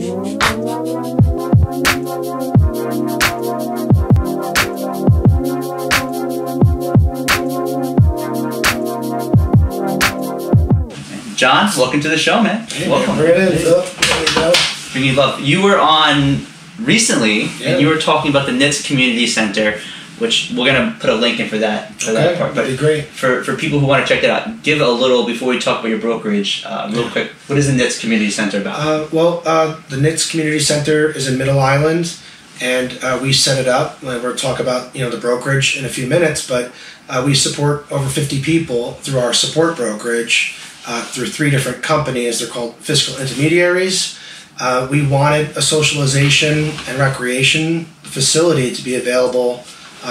John, welcome to the show, man. Hey, welcome. There it is. Bringing love. You were on recently, and you were talking about the Nitz Community Center, which we're gonna put a link in for that that part. But that'd be great. For people who want to check that out, give a little before we talk about your brokerage. Real quick, what is the Nitz Community Center about? The Nitz Community Center is in Middle Island, and we set it up. We'll talk about the brokerage in a few minutes, but we support over 50 people through our support brokerage. Through 3 different companies. They're called fiscal intermediaries. We wanted a socialization and recreation facility to be available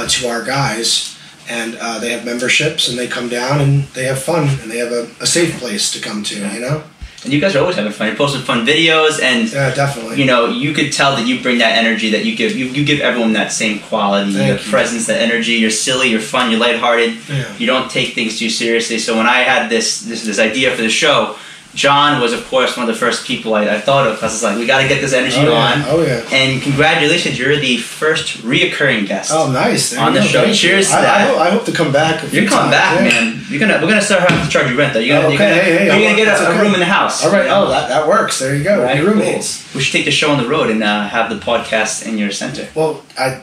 to our guys, and they have memberships, and they come down and they have fun, and they have a safe place to come to, And you guys are always having fun. You're posting fun videos, and definitely. You could tell that you bring that energy that you give. You give everyone that same quality, the presence, the energy. You're silly, you're fun, you're lighthearted. Yeah. You don't take things too seriously. So when I had this idea for the show, John was, of course, one of the first people I thought of. I was like, we got to get this energy on. Oh, yeah. And congratulations, you're the first reoccurring guest. Oh, nice. On the show. Cheers to that. I hope to come back. You're coming back, man. We're gonna start having to charge you rent, though. You're gonna get a room in the house. All right. Oh, that works. There you go. Right? Your roommates. Cool. We should take the show on the road and have the podcast in your center. Well,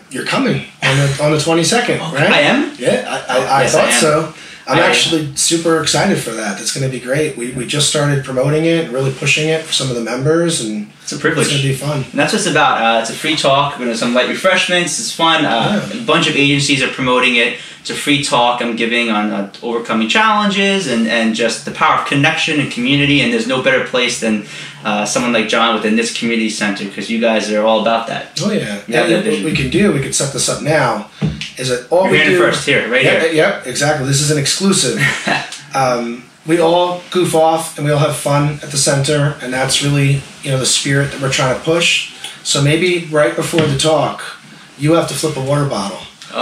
you're coming on the 22nd, right? I am? Yeah, I thought so. I'm actually super excited for that. That's going to be great. We just started promoting it, really pushing it for some of the members, and it's a privilege. It's going to be fun. And that's what it's about. It's a free talk. We're going to have some light refreshments. It's fun. A bunch of agencies are promoting it. It's a free talk I'm giving on overcoming challenges and just the power of connection and community. And there's no better place than someone like John with the Nitz Community Center, because you guys are all about that. Oh, yeah. What we could set this up now, is that all You're we do... first here, right here. Yep, exactly. This is an exclusive. We all goof off and we all have fun at the center, and that's really the spirit that we're trying to push. So maybe right before the talk, you have to flip a water bottle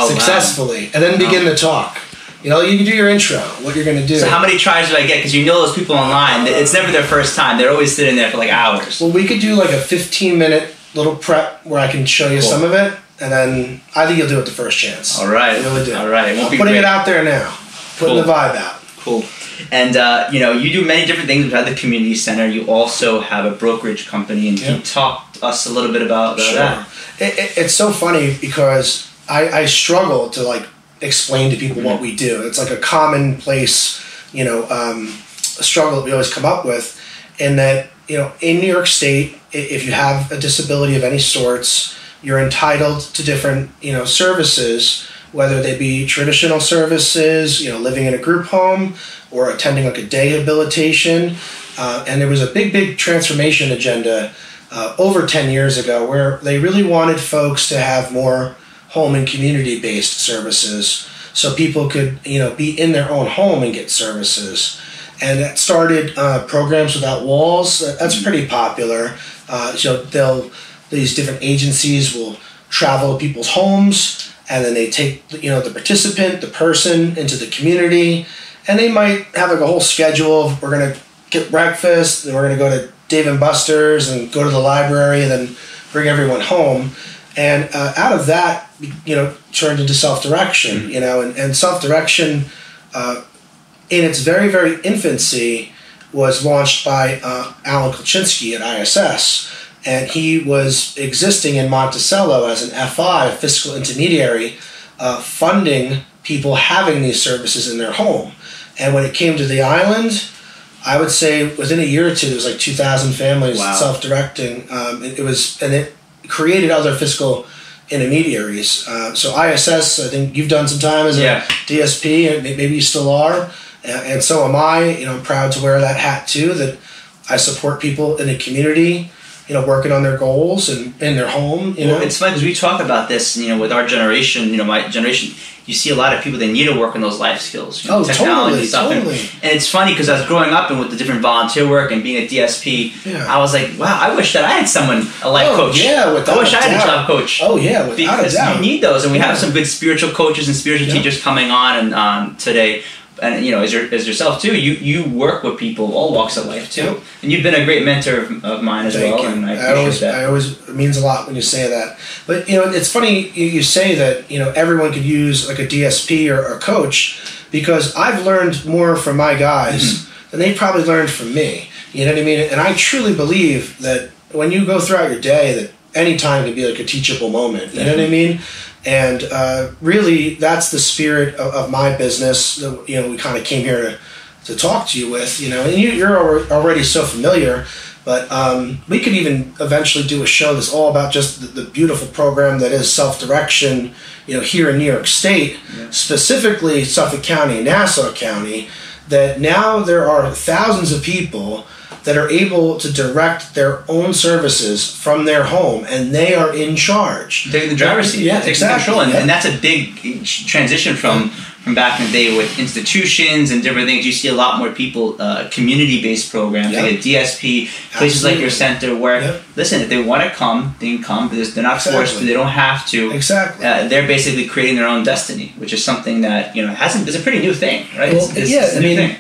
successfully, and then begin the talk. You can do your intro, what you're going to do. So how many tries do I get? Because those people online, it's never their first time. They're always sitting there for like hours. Well, we could do like a 15-minute little prep where I can show you some of it, and then I think you'll do it the first chance. All right. I really do. All right. I'm putting it out there now. Putting the vibe out. Cool. And, you do many different things at the community center. You also have a brokerage company, and can you talk to us a little bit about that? It's so funny because I struggle to explain to people what we do. It's like a commonplace, struggle that we always come up with, in that, in New York State, if you have a disability of any sorts, you're entitled to different, services, whether they be traditional services, living in a group home, or attending a day habilitation. And there was a big transformation agenda over 10 years ago where they really wanted folks to have more home and community-based services, so people could, be in their own home and get services. And that started Programs Without Walls. That's pretty popular. These different agencies will travel to people's homes, and then they take the participant, the person, into the community, and they might have a whole schedule of, we're going to get breakfast, then we're going to go to Dave & Buster's and go to the library, and then bring everyone home. And out of that, turned into self-direction, and self-direction in its very, very infancy was launched by Alan Kolchinsky at ISS. And he was existing in Monticello as an FI, fiscal intermediary, funding people having these services in their home. And when it came to the island, I would say within a year or two, there was like 2,000 families self-directing. It created other fiscal intermediaries. So ISS, I think you've done some time as a DSP, and maybe you still are. And so am I. I'm proud to wear that hat too, that I support people in the community, working on their goals and in their home. Well, it's funny because we talk about this, with our generation, my generation, you see a lot of people, they need to work on those life skills, technology stuff. Totally. And it's funny because I was growing up and with the different volunteer work and being a DSP, I was like, wow, I wish that I had a life coach. Yeah, I wish I had a job coach. Oh, yeah, without a doubt. You need those, and we have some good spiritual coaches and spiritual teachers coming on today. and as yourself too, you work with people of all walks of life too, yep. And you've been a great mentor of mine as Thank well, you. and I appreciate that. I always, it means a lot when you say that. But it's funny you say that everyone could use like a DSP or a coach, because I've learned more from my guys than they probably learned from me. You know what I mean? And I truly believe that when you go throughout your day, that any time can be like a teachable moment. You know what I mean? And really, that's the spirit of my business that we kind of came here to talk to you with. And you're already so familiar, but we could even eventually do a show that's all about just the beautiful program that is self-direction. Here in New York State, specifically Suffolk County and Nassau County, that now there are thousands of people that are able to direct their own services from their home, and they are in charge. Taking the driver's seat, taking control, and that's a big transition from back in the day with institutions and different things. You see a lot more people, community-based programs, like a DSP, places like your center, where listen, if they want to come, they can come. They're not forced to. They don't have to. Exactly. They're basically creating their own destiny, which is something that is a pretty new thing, right? Well, it's a new thing.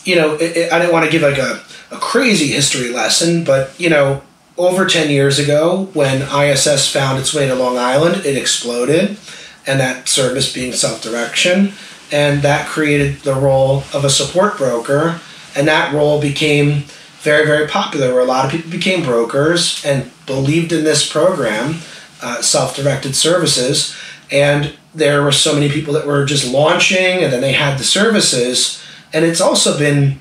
I didn't want to give like a crazy history lesson, but over 10 years ago, when ISS found its way to Long Island, it exploded, and that service being self-direction, and that created the role of a support broker, and that role became very, very popular, where a lot of people became brokers and believed in this program, self-directed services, and there were so many people that were just launching, and then they had the services. And it's also been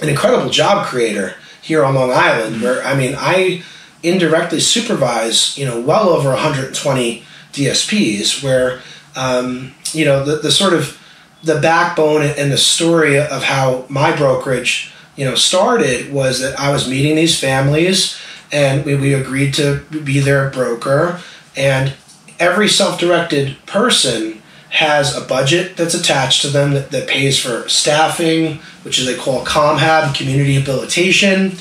an incredible job creator here on Long Island, where, I indirectly supervise, well over 120 DSPs, where, the sort of the backbone and the story of how my brokerage, started was that I was meeting these families, and we agreed to be their broker, and every self-directed person has a budget that's attached to them that pays for staffing, which is they call ComHab, community habilitation.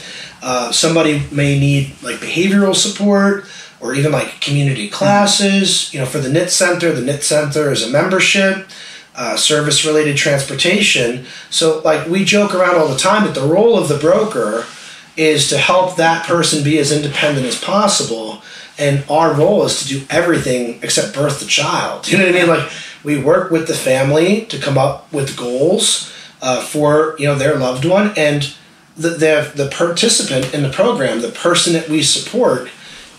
Somebody may need like behavioral support or even like community classes. For the Nitz Center is a membership, service-related transportation. So like we joke around all the time that the role of the broker is to help that person be as independent as possible. And our role is to do everything except birth the child. You know what I mean? Like, we work with the family to come up with goals for their loved one, and the participant in the program, the person that we support.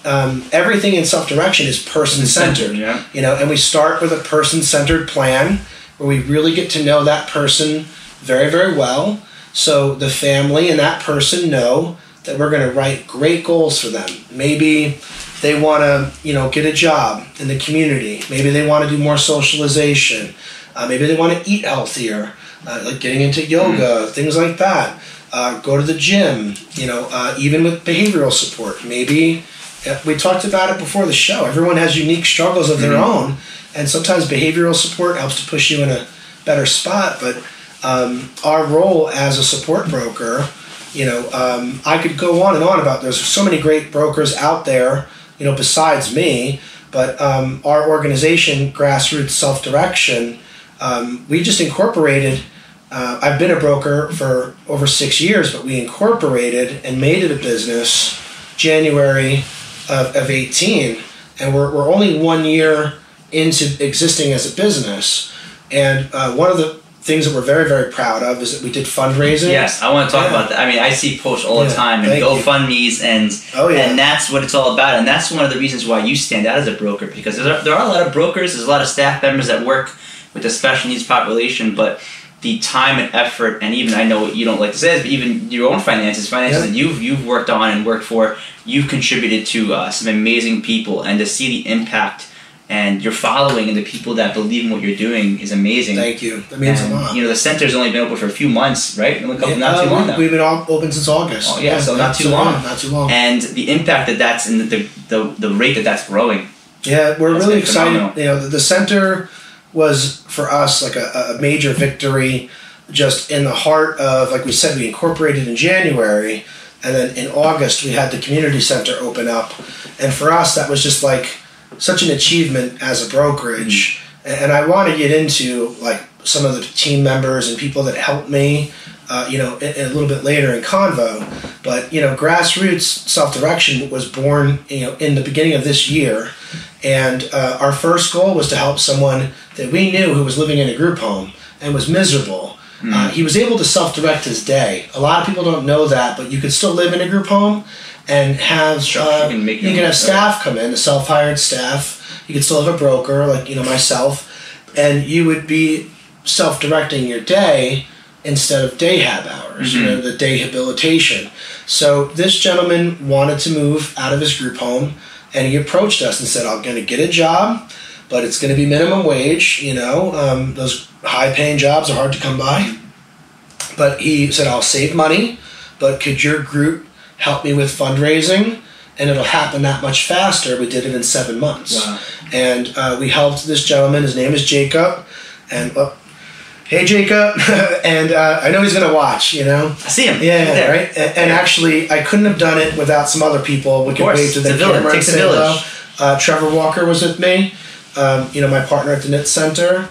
Everything in self-direction is person-centered. And we start with a person-centered plan where we really get to know that person very, very well. So the family and that person know that we're going to write great goals for them. Maybe they want to, get a job in the community. Maybe they want to do more socialization. Maybe they want to eat healthier, like getting into yoga, things like that. Go to the gym, even with behavioral support. Maybe, we talked about it before the show, everyone has unique struggles of their own, and sometimes behavioral support helps to push you in a better spot. But our role as a support broker, I could go on and on about, there's so many great brokers out there, besides me, but our organization, Grassroots Self-Direction, we just incorporated, I've been a broker for over 6 years, but we incorporated and made it a business January of 18, and we're only 1 year into existing as a business. And one of the things that we're very, very proud of is that we did fundraising. Yes, I want to talk about that. I see posts all the time and GoFundMe's, and that's what it's all about. And that's one of the reasons why you stand out as a broker, because there are a lot of brokers, there's a lot of staff members that work with the special needs population, but the time and effort, and even, I know what you don't like to say this, but even your own finances that you've worked on and worked for, you've contributed to some amazing people, and to see the impact and your following and the people that believe in what you're doing is amazing. Thank you. That means a lot. The center's only been open for a few months, right? Not too long now. We've been open since August. Oh, yeah, so not too long. Not too long. And the impact that's and the rate that's growing. Yeah, we're really excited. The center was for us like a major victory, just in the heart of, like we said, we incorporated in January, and then in August we had the community center open up, and for us that was just like such an achievement as a brokerage. And I want to get into like some of the team members and people that helped me, you know, a little bit later in Convo. But, you know, Grassroots Self-Direction was born, you know, in the beginning of this year. And our first goal was to help someone that we knew who was living in a group home and was miserable. He was able to self-direct his day. A lot of people don't know that, but you could still live in a group home and have you can have staff come in, a self-hired staff. You could still have a broker, like, you know, myself, and you would be self-directing your day instead of day hab hours, you know, the day habilitation. So this gentleman wanted to move out of his group home, and he approached us and said, I'm going to get a job, but it's going to be minimum wage, you know. Those high-paying jobs are hard to come by. But he said, I'll save money, but could your group help me with fundraising? And it'll happen that much faster. We did it in 7 months. Wow. And we helped this gentleman. His name is Jacob. And, hey, Jacob. And I know he's going to watch, you know. I see him. Yeah, right? And actually, I couldn't have done it without some other people. We could wave to the camera and say hello. Trevor Walker was with me. You know, my partner at the Nitz Center.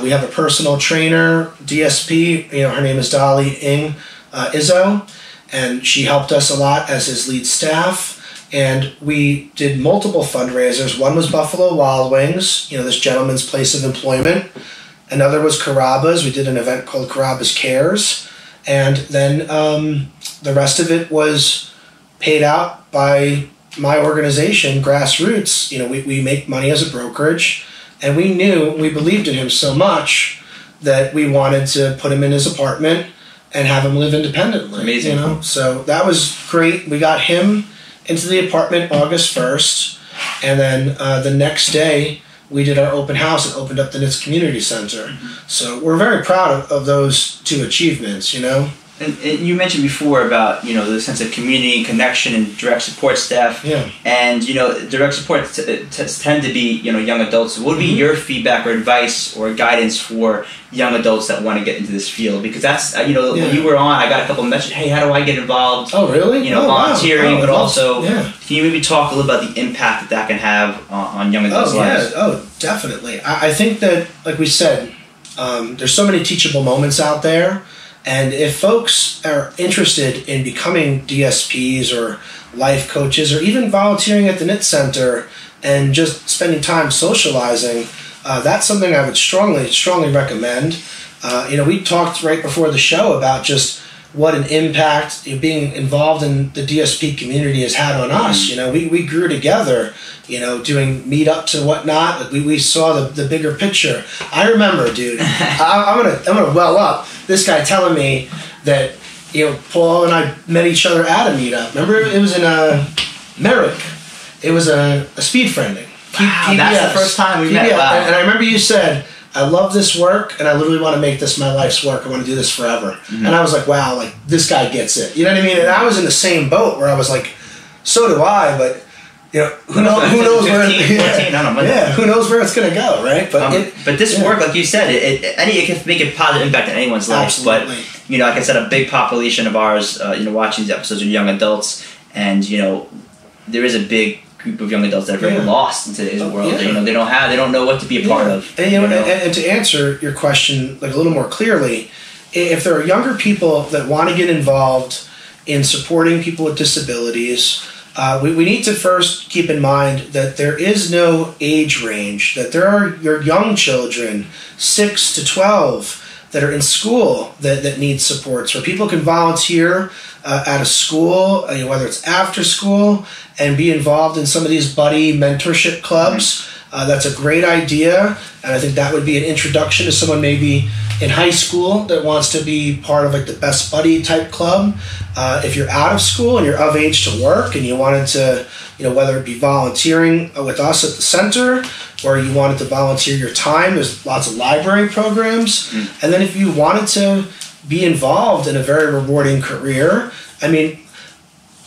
We have a personal trainer, DSP. You know, her name is Dolly Ng Izzo. And she helped us a lot as his lead staff. And we did multiple fundraisers. One was Buffalo Wild Wings, you know, this gentleman's place of employment. Another was Carrabba's. We did an event called Carrabba's Cares. And then the rest of it was paid out by my organization, Grassroots. You know, we make money as a brokerage. And we believed in him so much that we wanted to put him in his apartment and have him live independently. Amazing. You know, so that was great. We got him into the apartment August 1st, and then the next day we did our open house and opened up the Nitz Community Center. So we're very proud of those two achievements, you know. And you mentioned before about, you know, the sense of community, connection, and direct support staff. Yeah. And, you know, direct support tend to be, you know, young adults. What would be your feedback or advice or guidance for young adults that want to get into this field? Because that's, you know, when you were on, I got a couple of messages, hey, how do I get involved? Oh, really? You know, volunteering, wow. but also, can you maybe talk a little about the impact that can have on young adults' lives? Oh, definitely. I think that, like we said, there's so many teachable moments out there. And if folks are interested in becoming DSPs or life coaches or even volunteering at the Nitz Center and just spending time socializing, that's something I would strongly recommend. You know, we talked right before the show about just what an impact being involved in the DSP community has had on us. You know, we grew together, you know, doing meetups and whatnot. Like we saw the bigger picture. I remember, dude, I'm gonna well up. This guy telling me that, you know, Paul and I met each other at a meetup. Remember, it was in Merrick. It was a speed friending. Wow, that's the first time we met. Wow. And I remember you said, I love this work, and I literally want to make this my life's work. I want to do this forever. And I was like, wow, like, this guy gets it. You know what I mean? And I was in the same boat where I was like, so do I, but, you know, who knows where who knows where it's going to go, right? But this work, like you said, it can make a positive impact on anyone's life. Absolutely. But, you know, like I said, a big population of ours, you know, watching these episodes are young adults, and, you know, there is a big group of young adults that are very lost in today's world. Yeah. You know, they don't know what to be a part of. And, you know, and to answer your question like a little more clearly, if there are younger people that want to get involved in supporting people with disabilities, we need to first keep in mind that there is no age range, that there are your young children, 6 to 12, that are in school that need supports, where people can volunteer at a school, you know, whether it's after school, and be involved in some of these buddy mentorship clubs. That's a great idea, and I think that would be an introduction to someone maybe in high school that wants to be part of like the best buddy type club. If you're out of school and you're of age to work and you wanted to, you know, whether it be volunteering with us at the center or you wanted to volunteer your time, there's lots of library programs. And then if you wanted to be involved in a very rewarding career, I mean,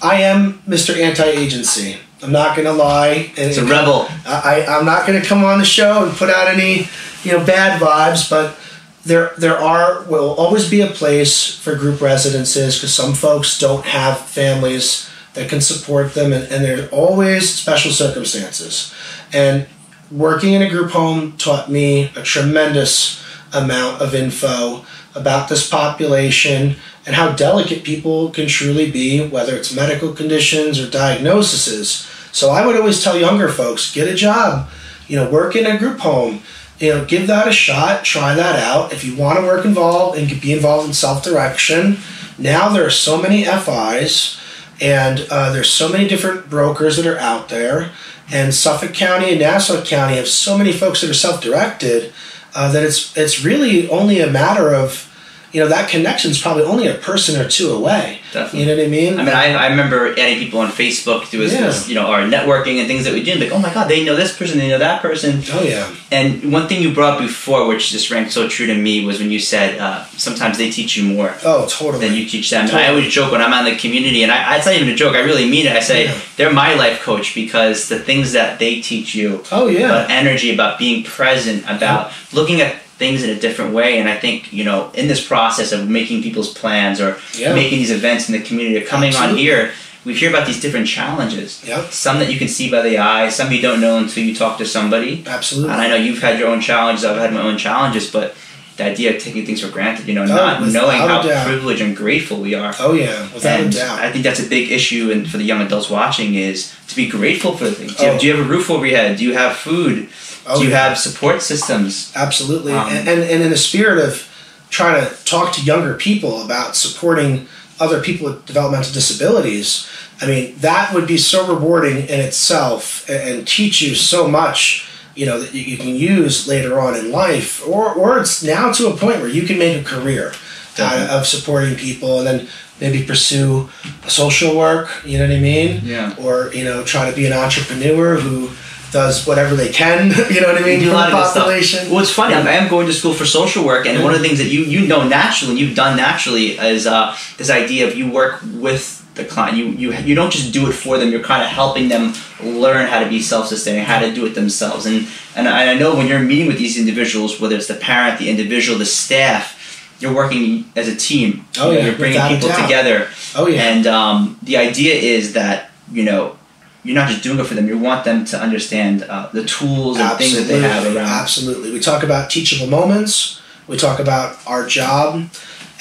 I am Mr. Anti-Agency. I'm not going to lie. It's a rebel. I'm not going to come on the show and put out any, you know, bad vibes, but there will always be a place for group residences because some folks don't have families that can support them, and there are always special circumstances. And working in a group home taught me a tremendous amount of info about this population and how delicate people can truly be, whether it's medical conditions or diagnoses. So I would always tell younger folks, get a job, work in a group home, give that a shot, try that out. If you want to work involved and be involved in self-direction, now there are so many FIs and there's so many different brokers that are out there, and Suffolk County and Nassau County have so many folks that are self-directed that it's really only a matter of, that connection is probably only a person or two away. Definitely. You know what I mean? I mean, I remember adding people on Facebook through our networking and things that we do. Like, oh my God, they know this person, they know that person. Oh yeah. And one thing you brought up before, which just rang so true to me, was when you said sometimes they teach you more. Oh, totally. Than you teach them. Totally. And I always joke when I'm out in the community, and it's not even a joke. I really mean it. I say they're my life coach because the things that they teach you. Oh yeah. About energy, about being present, about looking at things in a different way. And I think, in this process of making people's plans or making these events in the community or coming on here, we hear about these different challenges. Yep. Some that you can see by the eye, some you don't know until you talk to somebody. Absolutely. And I know you've had your own challenges, I've had my own challenges, but the idea of taking things for granted, not knowing how privileged and grateful we are. Oh yeah, without a doubt. I think that's a big issue, and for the young adults watching, is to be grateful for the things. Do you have a roof over your head? Do you have food? Do you have support systems? Absolutely. And in the spirit of trying to talk to younger people about supporting other people with developmental disabilities, I mean, that would be so rewarding in itself and teach you so much, that you can use later on in life, or it's now to a point where you can make a career of supporting people and then maybe pursue social work, you know what I mean? Yeah. Or, try to be an entrepreneur who does whatever they can, you know what I mean? Do a lot of population. Stuff. Well, it's funny. I am going to school for social work, and one of the things that you know naturally, and you've done naturally, is this idea of you work with the client. You don't just do it for them. You're kind of helping them learn how to be self-sustaining, how to do it themselves. And I know when you're meeting with these individuals, whether it's the parent, the individual, the staff, you're working as a team. Oh yeah, you're bringing people together. Oh yeah. And the idea is that you're not just doing it for them. You want them to understand the tools and things that they have around. Absolutely. We talk about teachable moments. We talk about our job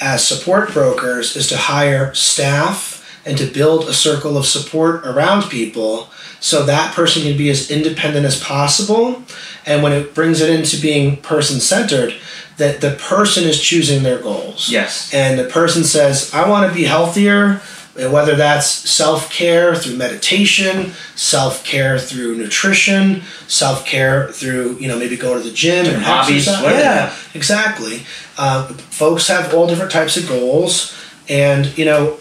as support brokers is to hire staff and to build a circle of support around people so that person can be as independent as possible. And when it brings it into being person-centered, that the person is choosing their goals. Yes. And the person says, I want to be healthier. And whether that's self-care through meditation, self-care through nutrition, self-care through, maybe going to the gym and hobbies. Yeah, exactly. Folks have all different types of goals. And,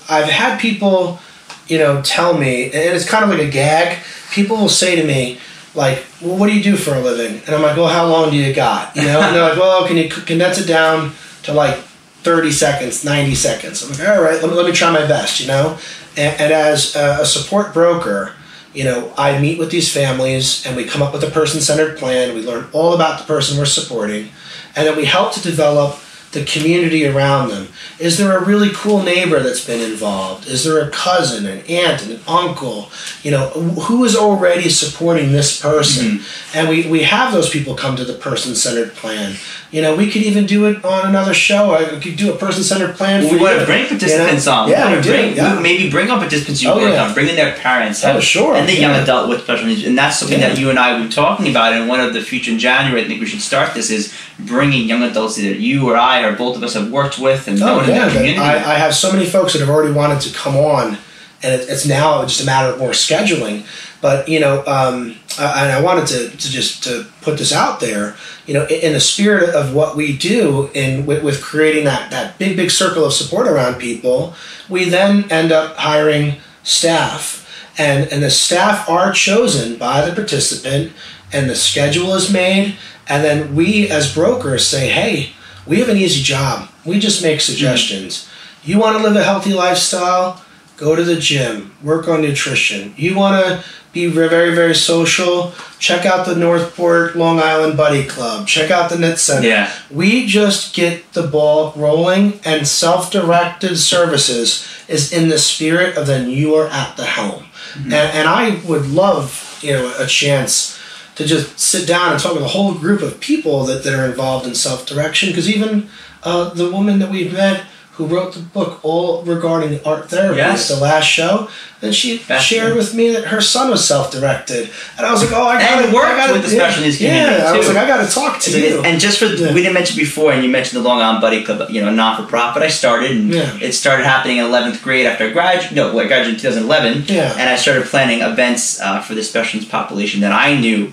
I've had people, tell me, and it's kind of like a gag, people will say to me, like, well, what do you do for a living? And I'm like, well, how long do you got? And they're like, well, can you condense it down to like 30 seconds, 90 seconds. I'm like, all right, let me try my best, And as a support broker, I meet with these families and we come up with a person-centered plan. We learn all about the person we're supporting. And then we help to develop the community around them. Is there a really cool neighbor that's been involved? Is there a cousin, an aunt, and an uncle? Who is already supporting this person? Mm-hmm. And we have those people come to the person-centered plan. We could even do it on another show. I could do a person-centered plan for you. We want to bring participants on. Yeah, we do. Maybe bring on participants you work on. Bring in their parents. Sure. And the young adult with special needs. And that's something that you and I will be talking about. And one of the future in January, I think we should start this, is bringing young adults that you or I or both of us have worked with and known in the community. I have so many folks that have already wanted to come on, and it's now just a matter of more scheduling. But and I wanted to put this out there, in the spirit of what we do, with creating that big circle of support around people, we then end up hiring staff, and the staff are chosen by the participant, and the schedule is made, and then we as brokers say, hey, we have an easy job. We just make suggestions. Mm-hmm. You want to live a healthy lifestyle? Go to the gym. Work on nutrition. You want to be very, very social? Check out the Northport Long Island Buddy Club. Check out the Nitz Center. Yeah. We just get the ball rolling, and self-directed services is in the spirit of then you are at the helm. Mm-hmm. And I would love, a chance to just sit down and talk with a whole group of people that are involved in self-direction. Because even the woman that we've met who wrote the book all regarding art therapy at the last show, and she shared with me that her son was self-directed. And I was like, oh, I got to work with the special needs community, too. I was like, I got to talk to you. And just for, we didn't mention before, and you mentioned the Long Island Buddy Club, not-for-profit I started, and it started happening in 11th grade after I graduated, I graduated in 2011, and I started planning events for the special needs population that I knew,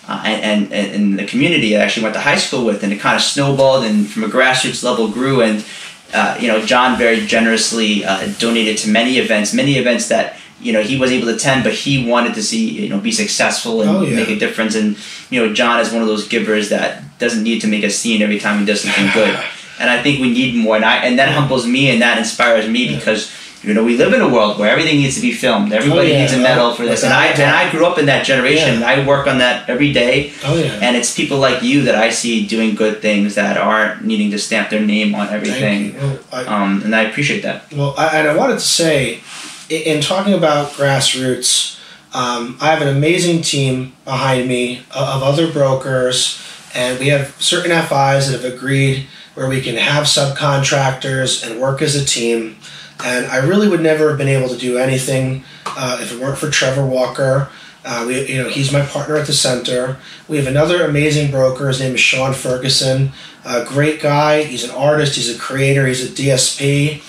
and in the community I actually went to high school with, and it kind of snowballed, and from a grassroots level grew, and John very generously donated to many events that he was able to attend, but he wanted to see be successful and make a difference. And John is one of those givers that doesn't need to make a scene every time he does something good. And I think we need more, and that humbles me and that inspires me because we live in a world where everything needs to be filmed. Everybody needs a medal for this, and I grew up in that generation. I work on that every day, and it's people like you that I see doing good things that aren't needing to stamp their name on everything. And I appreciate that. Well, I wanted to say, in talking about grassroots, I have an amazing team behind me of other brokers, and we have certain FIs that have agreed where we can have subcontractors and work as a team. And I really would never have been able to do anything if it weren't for Trevor Walker. He's my partner at the center. We have another amazing broker. His name is Sean Ferguson. A great guy. He's an artist. He's a creator. He's a DSP.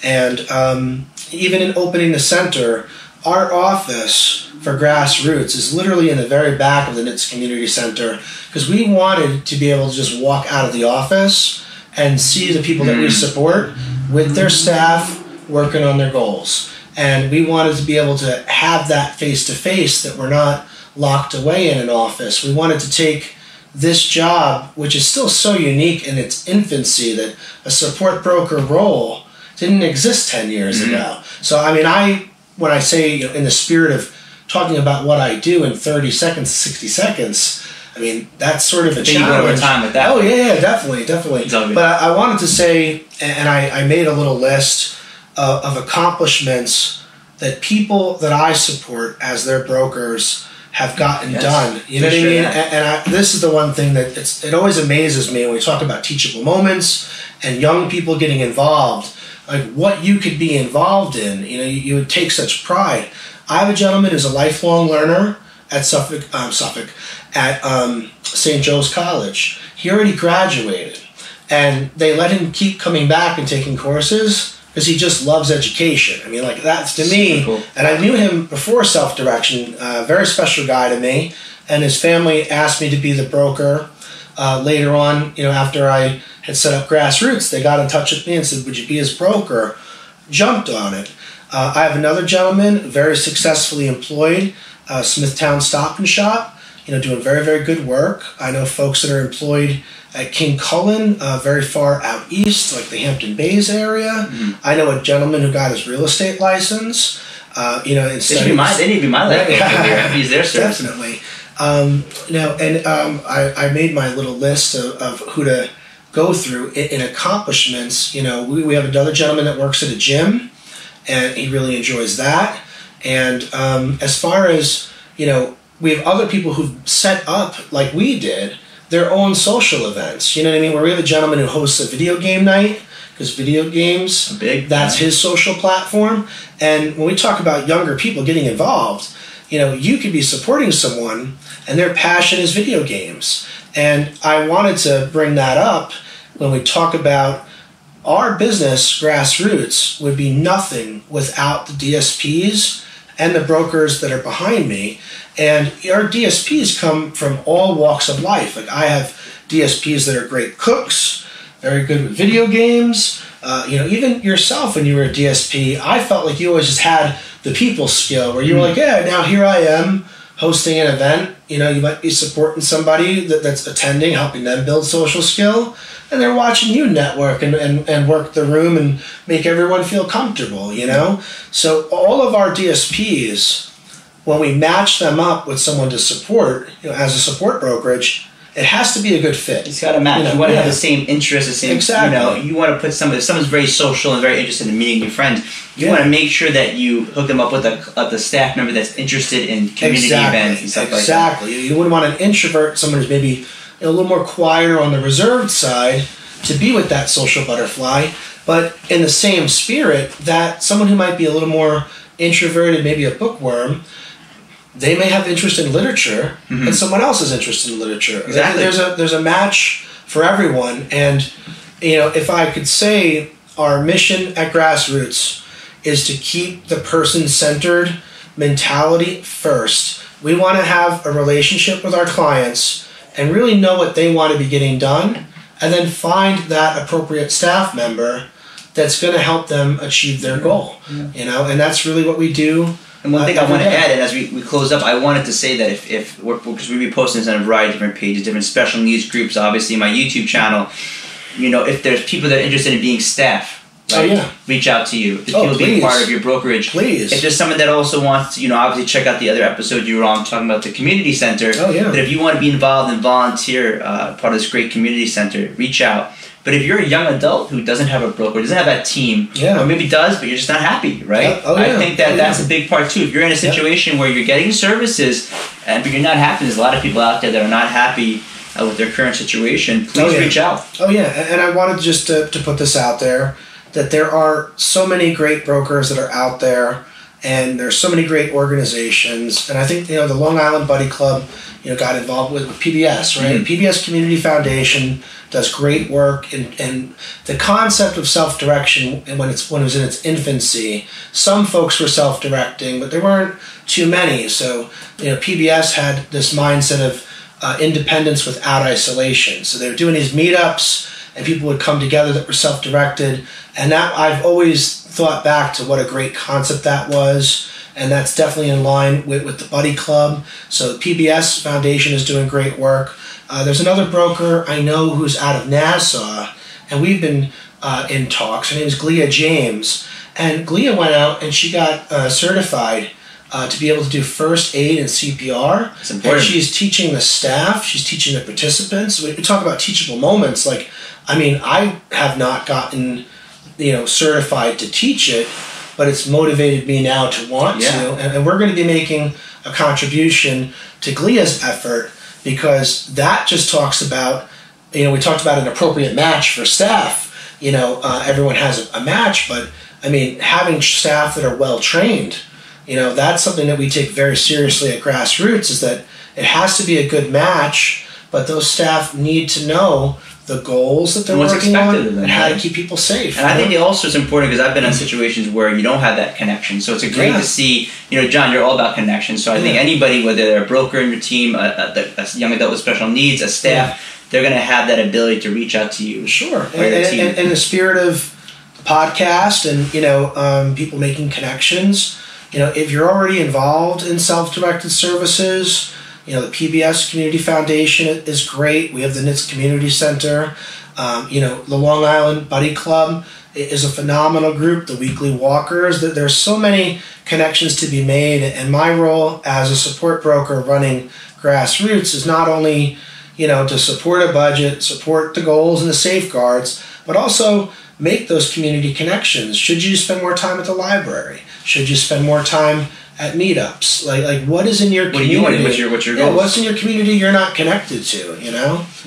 And even in opening the center, our office for grassroots is literally in the very back of the Nitz Community Center because we wanted to be able to just walk out of the office and see the people that we support with their staff working on their goals. And we wanted to be able to have that face-to-face, that we're not locked away in an office. We wanted to take this job, which is still so unique in its infancy, that a support broker role didn't exist 10 years ago. So, when I say in the spirit of talking about what I do in 30 seconds, 60 seconds, that's sort of a challenge. You go over time with that. Oh, yeah, definitely. But I wanted to say, and I made a little list of accomplishments that people that I support as their brokers have gotten done. You know what I mean? And this is the one thing that it always amazes me when we talk about teachable moments and young people getting involved, like what you could be involved in. You would take such pride. I have a gentleman who's a lifelong learner at Suffolk at St. Joe's College. He already graduated, and they let him keep coming back and taking courses because he just loves education. That's to me, cool. And I knew him before self-direction, a very special guy to me, and his family asked me to be the broker. Later on, after I had set up grassroots, they got in touch with me and said, would you be his broker? Jumped on it. I have another gentleman, very successfully employed, Smithtown Stop and Shop, doing very, very good work. I know folks that are employed at King Cullen, very far out east, like the Hampton Bays area. I know a gentleman who got his real estate license. They need to be my life. He's their service. Definitely. I made my little list of who to go through in accomplishments. We have another gentleman that works at a gym, and he really enjoys that. And as far as, we have other people who've set up, like we did, their own social events. You know what I mean? Where we have a gentleman who hosts a video game night, because video games, that's his social platform. And when we talk about younger people getting involved, you could be supporting someone and their passion is video games. And I wanted to bring that up when we talk about our business, grassroots, would be nothing without the DSPs and the brokers that are behind me. And our DSPs come from all walks of life. Like I have DSPs that are great cooks, very good with video games. Even yourself when you were a DSP, I felt like you always just had the people skill where you were like, yeah, now here I am hosting an event. You might be supporting somebody that's attending, helping them build social skill, and they're watching you network and work the room and make everyone feel comfortable, So all of our DSPs, when we match them up with someone to support, as a support brokerage, it has to be a good fit. It's got to match. You want to have the same interests, the same. Exactly. You want to put if someone's very social and very interested in meeting new friends, you want to make sure that you hook them up with the staff member that's interested in community events and stuff like that. Exactly. You wouldn't want an introvert, someone who's maybe a little more quieter on the reserved side, to be with that social butterfly. But in the same spirit, that someone who might be a little more introverted, maybe a bookworm, they may have interest in literature, and someone else is interested in literature. Exactly. There's a match for everyone. And if I could say, our mission at Grassroots is to keep the person-centered mentality first. We want to have a relationship with our clients and really know what they want to be getting done, and then find that appropriate staff member that's going to help them achieve their goal. And that's really what we do. And one thing I want to add, and as we close up, I wanted to say that if because we be posting this on a variety of different pages, different special needs groups, obviously my YouTube channel, if there's people that are interested in being staff, reach out to you. If there's people being part of your brokerage, please. If there's someone that also wants to, obviously check out the other episode you were on talking about the community center. But if you want to be involved and volunteer part of this great community center, reach out. But if you're a young adult who doesn't have a broker, doesn't have that team, or maybe does, but you're just not happy, right? I think that's a big part too. If you're in a situation where you're getting services, but you're not happy, there's a lot of people out there that are not happy with their current situation, please reach out. And I wanted just to put this out there, that there are so many great brokers that are out there, and there's so many great organizations. And I think, the Long Island Buddy Club, got involved with PBS, right? PBS Community Foundation does great work, and the concept of self-direction, and when it was in its infancy, some folks were self-directing, but there weren't too many. So, PBS had this mindset of independence without isolation. So they were doing these meetups, and people would come together that were self-directed, and that I've always thought back to what a great concept that was. And that's definitely in line with the Buddy Club. So the PBS Foundation is doing great work. There's another broker I know who's out of Nassau, and we've been in talks. Her name is Glia James. And Glia went out and she got certified to be able to do first aid and CPR. That's important. And she's teaching the staff. She's teaching the participants. We talk about teachable moments. I have not gotten certified to teach it, but it's motivated me now to want to. And we're going to be making a contribution to Glia's effort, because that just talks about, we talked about an appropriate match for staff. Everyone has a match, but having staff that are well trained, that's something that we take very seriously at Grassroots, is that it has to be a good match, but those staff need to know the goals that they're working on and how to keep people safe. And I think it also is important, because I've been in situations where you don't have that connection. So it's great to see, John, you're all about connection. So I think anybody, whether they're a broker in your team, a young adult with special needs, a staff, they're going to have that ability to reach out to you. Sure. And in the spirit of the podcast and, people making connections, if you're already involved in self-directed services, the PBS Community Foundation is great. We have the Nitz Community Center. The Long Island Buddy Club is a phenomenal group. The Weekly Walkers. There's so many connections to be made. And my role as a support broker running Grassroots is not only, to support a budget, support the goals and the safeguards, but also make those community connections. Should you spend more time at the library? Should you spend more time at meetups? Like what is in your community? What do you want? What's your goals? What's in your community you're not connected to,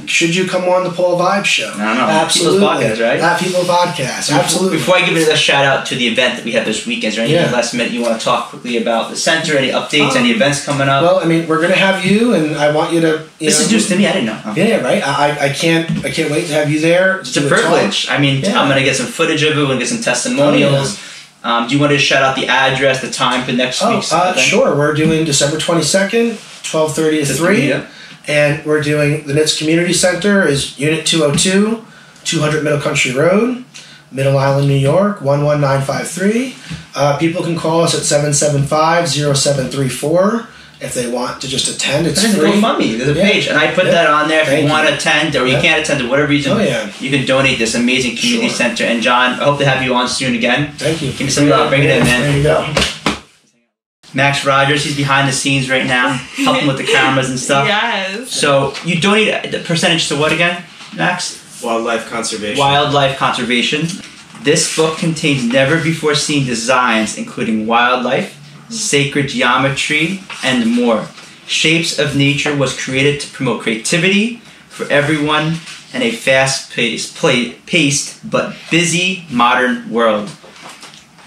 Should you come on the Paul Vibe Show? I don't know. Absolutely. People's Podcast, right? At People Podcast. Absolutely. Before I give it a shout out to the event that we have this weekend, is there anything last minute you want to talk quickly about the center, any updates, any events coming up? Well, we're going to have you, and I want you to... This is news to me. I didn't know. Yeah, right. I can't wait to have you there. It's a privilege. I'm going to get some footage of it. We're going to get some testimonials. Do you want to shout out the address, the time for next week's event? Sure. We're doing December 22nd, 12:30 to 3. And we're doing the Nitz Community Center is Unit 202, 200 Middle Country Road, Middle Island, New York, 11953. People can call us at 775-0734 if they want to just attend. It's free. GoFundMe. There's a page, and I put that on there. If you want to attend, or you can't attend for whatever reason, you can donate this amazing community center. And John, I hope to have you on soon again. Thank you. Give me some love. Bring it in, man. There you go. Max Rogers, he's behind the scenes right now, helping with the cameras and stuff. Yes. So you donate the percentage to what again, Max? Wildlife conservation. Wildlife conservation. This book contains never-before-seen designs, including wildlife, sacred geometry, and more. Shapes of Nature was created to promote creativity for everyone in a fast-paced but busy modern world.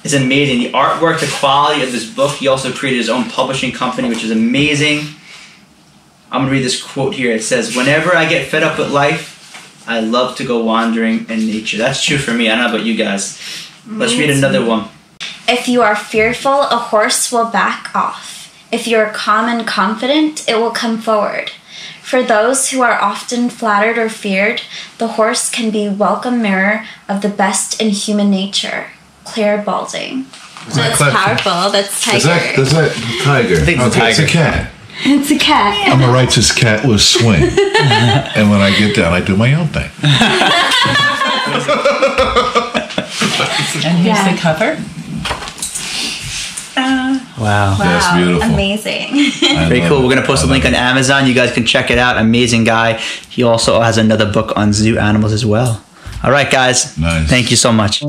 It's amazing. The artwork, the quality of this book. He also created his own publishing company, which is amazing. I'm going to read this quote here. It says, "Whenever I get fed up with life, I love to go wandering in nature." That's true for me. I don't know about you guys. Let's read another one. If you are fearful, a horse will back off. If you are calm and confident, it will come forward. For those who are often flattered or feared, the horse can be a welcome mirror of the best in human nature. Clare Balding. That's powerful. That's tiger. Is that tiger? I think it's a tiger. It's a cat. It's a cat. I'm a righteous cat with a swing. And when I get down, I do my own thing. And here's the cover. Wow. That's beautiful. Amazing. Very cool. We're going to post a link on Amazon. You guys can check it out. Amazing guy. He also has another book on zoo animals as well. All right, guys. Nice. Thank you so much.